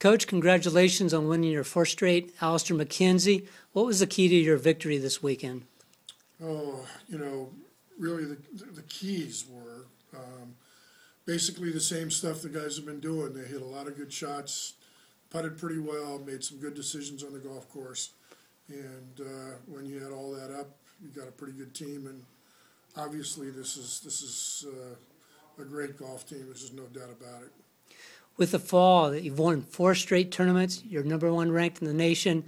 Coach, congratulations on winning your fourth straight Alistair McKenzie. What was the key to your victory this weekend? Oh, really the keys were basically the same stuff the guys have been doing. They hit a lot of good shots, putted pretty well, made some good decisions on the golf course. And when you add all that up, you got a pretty good team. And obviously this is a great golf team. There's just no doubt about it. With the fall, you've won 4 straight tournaments. You're number 1 ranked in the nation.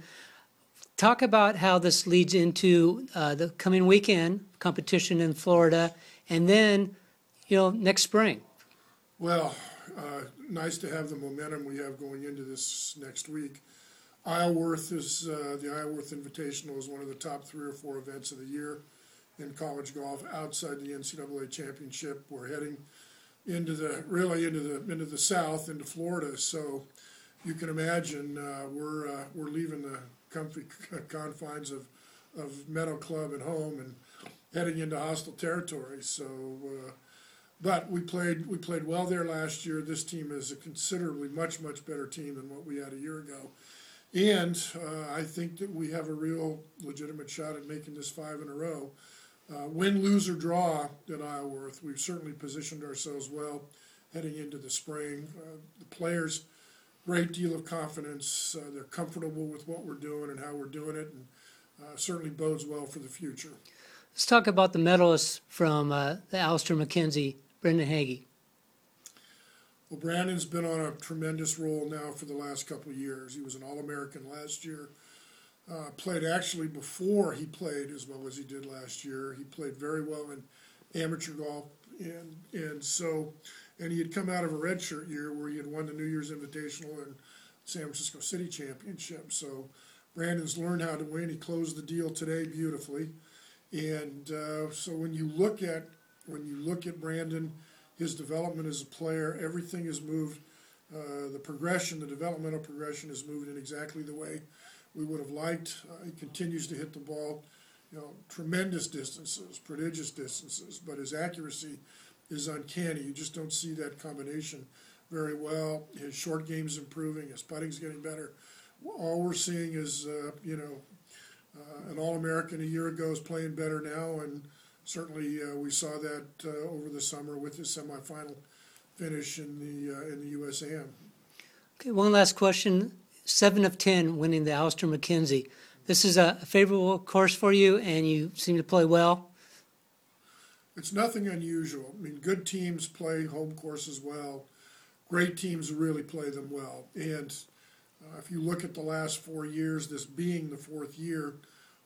Talk about how this leads into the coming weekend competition in Florida, and then, next spring. Well, nice to have the momentum we have going into this next week. Isleworth is the Isleworth Invitational is one of the top 3 or 4 events of the year in college golf outside the NCAA championship. We're heading into the south, into Florida. So you can imagine we're leaving the comfy confines of Meadow Club and home and heading into hostile territory. So, but we played well there last year. This team is a considerably much better team than what we had a year ago, and I think that we have a real legitimate shot at making this 5 in a row. Win, lose, or draw at Isleworth, we've certainly positioned ourselves well heading into the spring. The players, great deal of confidence. They're comfortable with what we're doing and how we're doing it, and certainly bodes well for the future. Let's talk about the medalists from the Alistair McKenzie, Brendan Hagee. Well, Brandon's been on a tremendous roll now for the last couple of years. He was an All-American last year. Played actually before he played as well as he did last year. He played very well in amateur golf, and he had come out of a redshirt year where he had won the New Year's Invitational and San Francisco City Championship. So Brandon's learned how to win. He closed the deal today beautifully, and so when you look at Brandon, his development as a player, everything has moved. The developmental progression has moved in exactly the way we would have liked. He continues to hit the ball, tremendous distances, prodigious distances, but his accuracy is uncanny. You just don't see that combination very well. His short game's improving, his putting's getting better. All we're seeing is, an All-American a year ago is playing better now, and certainly we saw that over the summer with his semifinal finish in the USAM. Okay, one last question. 7 of 10 winning the Alistair McKenzie. This is a favorable course for you, and you seem to play well. It's nothing unusual. I mean, good teams play home courses well. Great teams really play them well. And if you look at the last 4 years, this being the 4th year,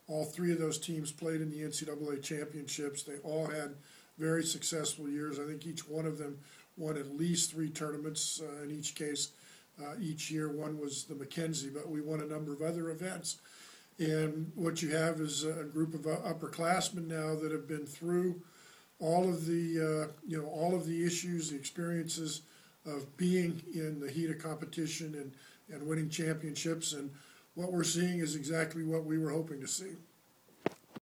all 3 of those teams played in the NCAA championships. They all had very successful years. I think each one of them won at least 3 tournaments in each case. Each year, one was the McKenzie, but we won a number of other events. And what you have is a group of upperclassmen now that have been through all of the issues, the experiences of being in the heat of competition and winning championships. And what we're seeing is exactly what we were hoping to see.